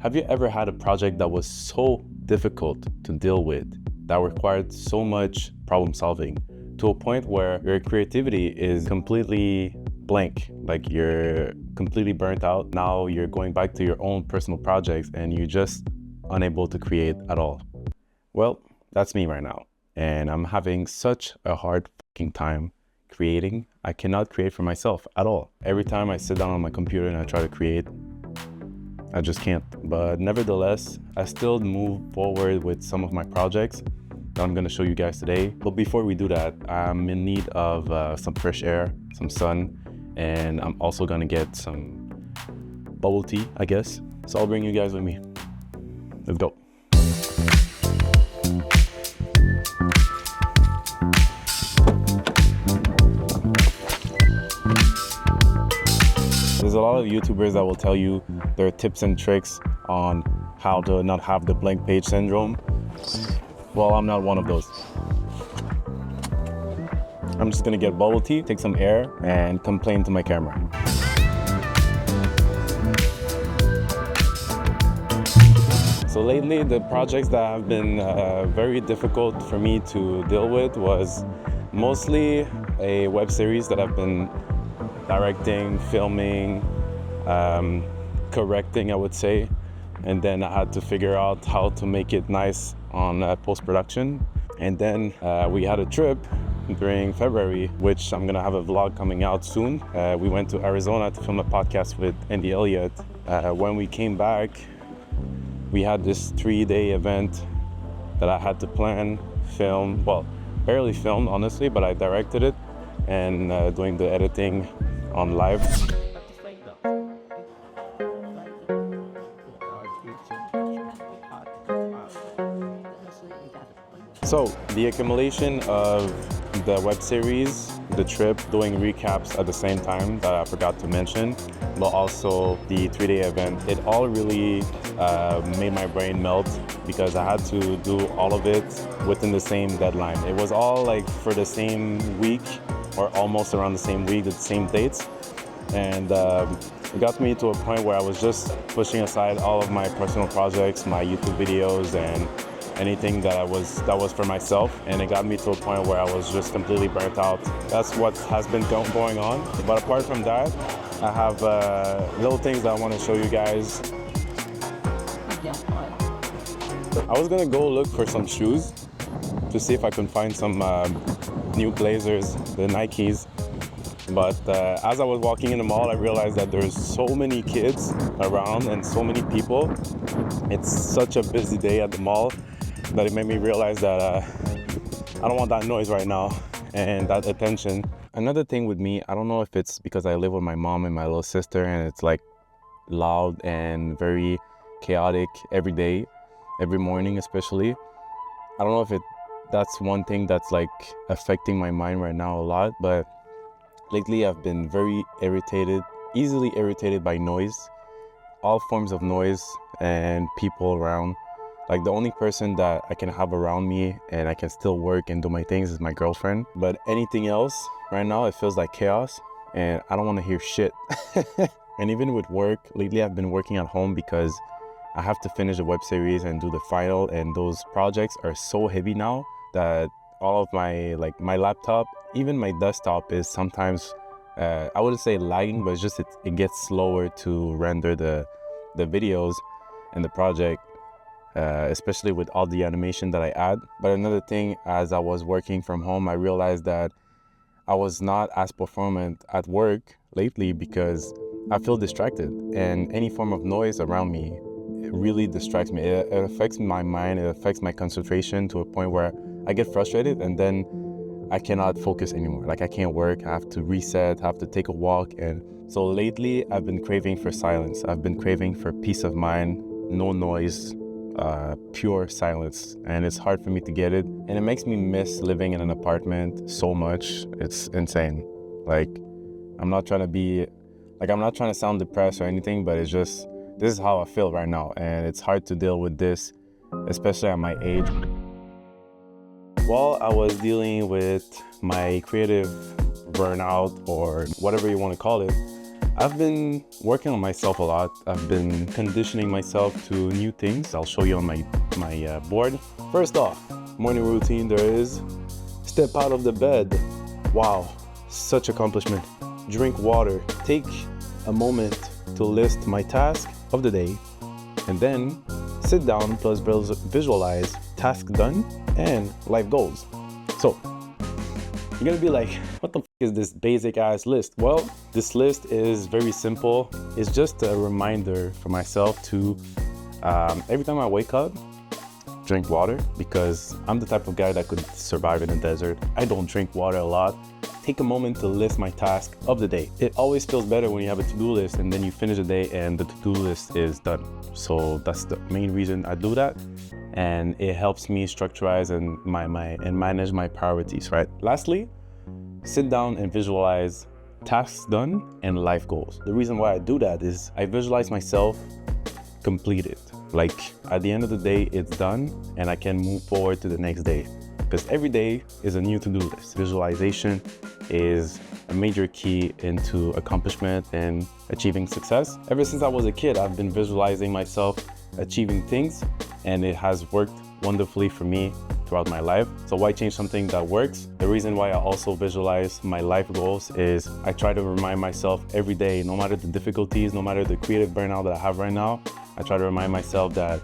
Have you ever had a project that was so difficult to deal with, that required so much problem solving, to a point where your creativity is completely blank, like you're completely burnt out? Now you're going back to your own personal projects and you're just unable to create at all. Well, that's me right now. And I'm having such a hard fucking time creating. I cannot create for myself at all. Every time I sit down on my computer and I try to create, I just can't. But nevertheless, I still move forward with some of my projects that I'm gonna show you guys today. But before we do that, I'm in need of some fresh air, some sun, and I'm also gonna get some bubble tea, I guess. So I'll bring you guys with me. Let's go. There's a lot of YouTubers that will tell you their tips and tricks on how to not have the blank page syndrome. Well, I'm not one of those. I'm just gonna get bubble tea, take some air, and complain to my camera. So lately, the projects that have been very difficult for me to deal with was mostly a web series that I've been directing, filming, correcting, I would say. And then I had to figure out how to make it nice on post-production. And then we had a trip during February, which I'm gonna have a vlog coming out soon. We went to Arizona to film a podcast with Andy Elliott. When we came back, we had this 3-day event that I had to plan, film, well, barely filmed honestly, but I directed it and doing the editing on live. So the accumulation of the web series, the trip, doing recaps at the same time that I forgot to mention, but also the 3-day event, it all really made my brain melt because I had to do all of it within the same deadline. It was all like for the same week or almost around the same week, the same dates. And it got me to a point where I was just pushing aside all of my personal projects, my YouTube videos, and anything that was for myself. And it got me to a point where I was just completely burnt out. That's what has been going on. But apart from that, I have little things that I want to show you guys. I was gonna go look for some shoes to see if I can find some new Blazers, the Nikes. But as I was walking in the mall, I realized that there's so many kids around and so many people. It's such a busy day at the mall that it made me realize that I don't want that noise right now and that attention. Another thing with me, I don't know if it's because I live with my mom and my little sister and it's like loud and very chaotic every day, every morning especially. I don't know if that's one thing that's like affecting my mind right now a lot, but lately I've been very irritated, easily irritated by noise, all forms of noise and people around. Like the only person that I can have around me and I can still work and do my things is my girlfriend. But anything else right now, it feels like chaos and I don't want to hear shit. And even with work, lately I've been working at home because I have to finish a web series and do the final, and those projects are so heavy now that all of my laptop, even my desktop is sometimes, I wouldn't say lagging, but it's just it gets slower to render the videos and the project, especially with all the animation that I add. But another thing, as I was working from home, I realized that I was not as performant at work lately because I feel distracted, and any form of noise around me, it really distracts me. It affects my mind, it affects my concentration to a point where I get frustrated and then I cannot focus anymore. Like I can't work, I have to reset, I have to take a walk. And so lately I've been craving for silence. I've been craving for peace of mind, no noise, pure silence. And it's hard for me to get it. And it makes me miss living in an apartment so much. It's insane. Like I'm not trying to sound depressed or anything, but it's just, this is how I feel right now. And it's hard to deal with this, especially at my age. While I was dealing with my creative burnout or whatever you want to call it, I've been working on myself a lot. I've been conditioning myself to new things. I'll show you on my board. First off, morning routine, there is step out of the bed. Wow, such accomplishment. Drink water. Take a moment to list my task of the day, and then sit down plus visualize task done and life goals. So you're gonna be like, what the f is this basic ass list? Well, this list is very simple. It's just a reminder for myself to, every time I wake up, drink water, because I'm the type of guy that could survive in a desert. I don't drink water a lot. Take a moment to list my task of the day. It always feels better when you have a to-do list and then you finish the day and the to-do list is done. So that's the main reason I do that. And it helps me structurize and manage my priorities, right? Lastly, sit down and visualize tasks done and life goals. The reason why I do that is I visualize myself completed. Like at the end of the day, it's done and I can move forward to the next day. Because every day is a new to-do list. Visualization is a major key into accomplishment and achieving success. Ever since I was a kid, I've been visualizing myself achieving things, and it has worked wonderfully for me throughout my life. So why change something that works? The reason why I also visualize my life goals is I try to remind myself every day, no matter the difficulties, no matter the creative burnout that I have right now, I try to remind myself that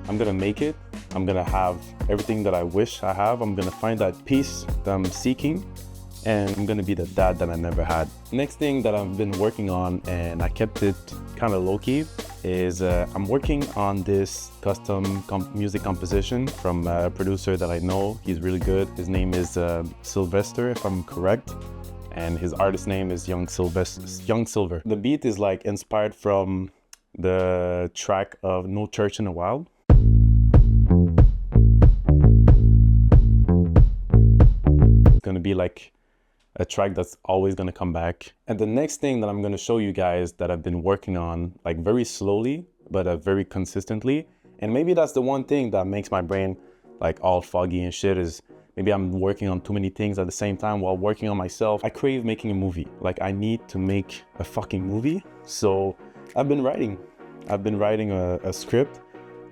I'm gonna make it. I'm gonna have everything that I wish I have. I'm gonna find that peace that I'm seeking, and I'm gonna be the dad that I never had. Next thing that I've been working on, and I kept it kind of low-key, is I'm working on this custom music composition from a producer that I know. He's really good. His name is Sylvester, if I'm correct, and his artist name is Young Silver. The beat is like inspired from the track of No Church in the Wild. Gonna be like a track that's always gonna come back. And the next thing that I'm gonna show you guys that I've been working on, like very slowly, but very consistently, and maybe that's the one thing that makes my brain like all foggy and shit, is maybe I'm working on too many things at the same time while working on myself. I crave making a movie. Like I need to make a fucking movie. So I've been writing a script.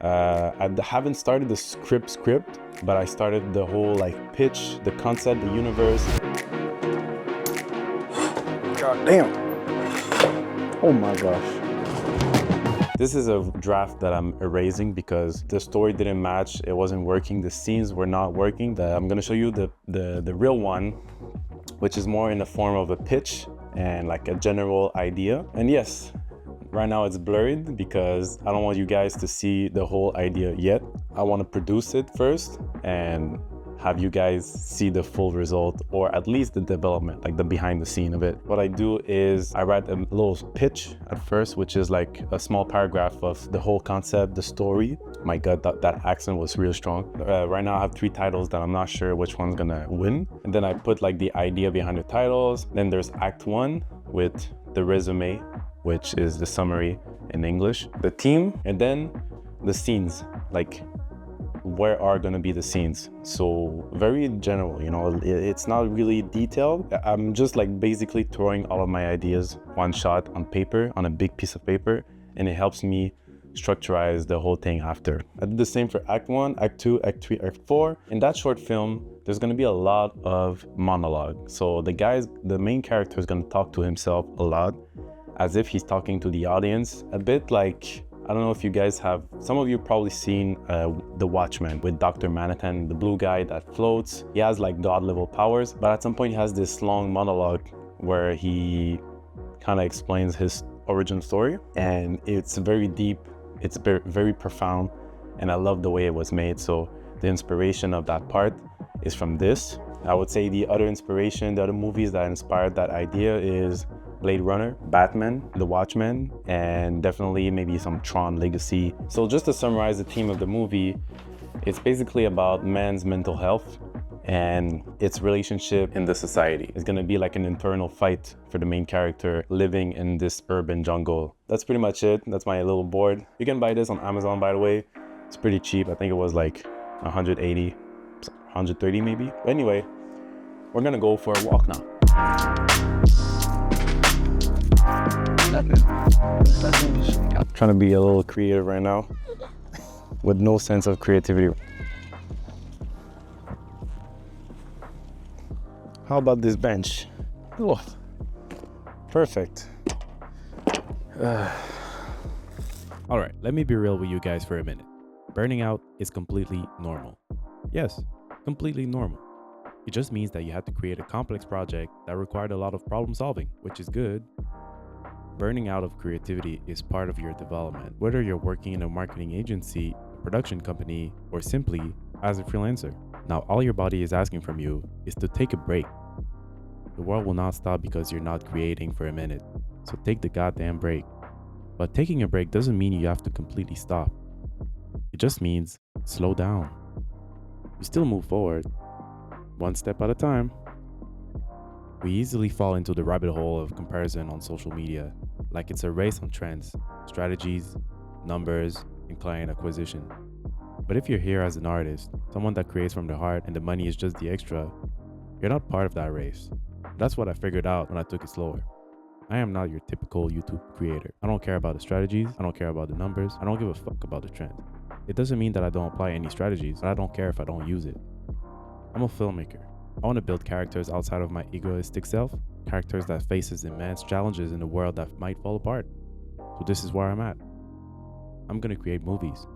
I haven't started the script, but I started the whole like pitch, the concept, the universe. God damn. Oh my gosh. This is a draft that I'm erasing because the story didn't match. It wasn't working. The scenes were not working. I'm gonna show you the real one, which is more in the form of a pitch and like a general idea. And yes, right now it's blurred because I don't want you guys to see the whole idea yet. I want to produce it first and have you guys see the full result, or at least the development, like the behind the scene of it. What I do is I write a little pitch at first, which is like a small paragraph of the whole concept, the story. My God, that accent was real strong. Right now I have 3 titles that I'm not sure which one's gonna win. And then I put like the idea behind the titles. Then there's Act 1 with the resume, which is the summary in English, the theme, and then the scenes, like where are gonna be the scenes. So very general, you know, it's not really detailed. I'm just like basically throwing all of my ideas one shot on paper, on a big piece of paper, and it helps me structurize the whole thing after. I did the same for Act 1, Act 2, Act 3, Act 4. In that short film, there's gonna be a lot of monologue. So the main character is gonna talk to himself a lot, as if he's talking to the audience, a bit like, I don't know if you guys have, some of you probably seen The Watchmen with Dr. Manhattan, the blue guy that floats. He has like god level powers, but at some point he has this long monologue where he kind of explains his origin story, and it's very deep, it's very profound, and I love the way it was made. So the inspiration of that part is from this. I would say the other inspiration, the other movies that inspired that idea is Blade Runner, Batman, The Watchmen, and definitely maybe some Tron Legacy. So just to summarize the theme of the movie, it's basically about man's mental health and its relationship in the society. It's gonna be like an internal fight for the main character living in this urban jungle. That's pretty much it. That's my little board. You can buy this on Amazon, by the way. It's pretty cheap. I think it was like 180, 130 maybe. But anyway, we're gonna go for a walk now. Trying to be a little creative right now with no sense of creativity. How about this bench? Oh, perfect. All right, let me be real with you guys for a minute. Burning out is completely normal. Yes, completely normal. It just means that you had to create a complex project that required a lot of problem solving, which is good. Burning out of creativity is part of your development, whether you're working in a marketing agency, a production company, or simply as a freelancer. Now, all your body is asking from you is to take a break. The world will not stop because you're not creating for a minute, so take the goddamn break. But taking a break doesn't mean you have to completely stop. It just means slow down. You still move forward, one step at a time. We easily fall into the rabbit hole of comparison on social media, like it's a race on trends, strategies, numbers, and client acquisition. But if you're here as an artist, someone that creates from the heart and the money is just the extra, you're not part of that race. That's what I figured out when I took it slower. I am not your typical YouTube creator. I don't care about the strategies, I don't care about the numbers, I don't give a fuck about the trend. It doesn't mean that I don't apply any strategies, but I don't care if I don't use it. I'm a filmmaker. I want to build characters outside of my egoistic self, characters that faces immense challenges in a world that might fall apart. So this is where I'm at. I'm gonna create movies.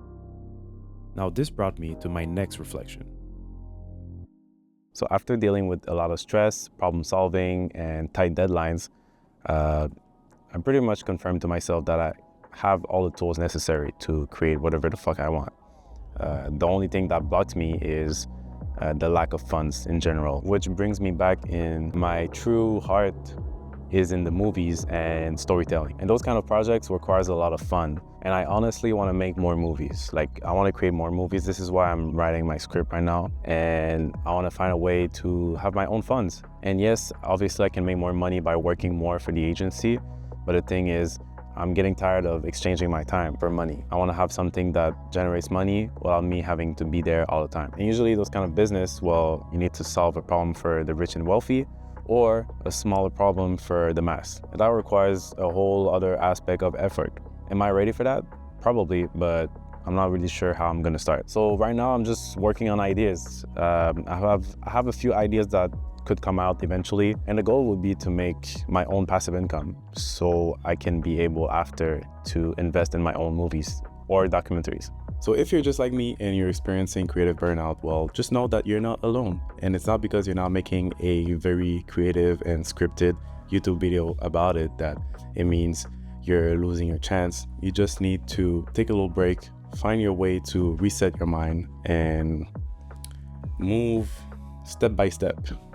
Now this brought me to my next reflection. So after dealing with a lot of stress, problem solving, and tight deadlines, I'm pretty much confirmed to myself that I have all the tools necessary to create whatever the fuck I want. The only thing that blocks me is the lack of funds in general, which brings me back in my true heart is in the movies and storytelling. And those kind of projects requires a lot of fun. And I honestly want to make more movies. Like, I want to create more movies. This is why I'm writing my script right now. And I want to find a way to have my own funds. And yes, obviously I can make more money by working more for the agency. But the thing is, I'm getting tired of exchanging my time for money. I want to have something that generates money without me having to be there all the time. And usually those kind of business, well, you need to solve a problem for the rich and wealthy or a smaller problem for the mass. And that requires a whole other aspect of effort. Am I ready for that? Probably, but I'm not really sure how I'm gonna start. So right now I'm just working on ideas. I have a few ideas that could come out eventually, and the goal would be to make my own passive income so I can be able after to invest in my own movies or documentaries. So if you're just like me and you're experiencing creative burnout, well, just know that you're not alone. And it's not because you're not making a very creative and scripted YouTube video about it that it means you're losing your chance. You just need to take a little break, find your way to reset your mind and move step by step.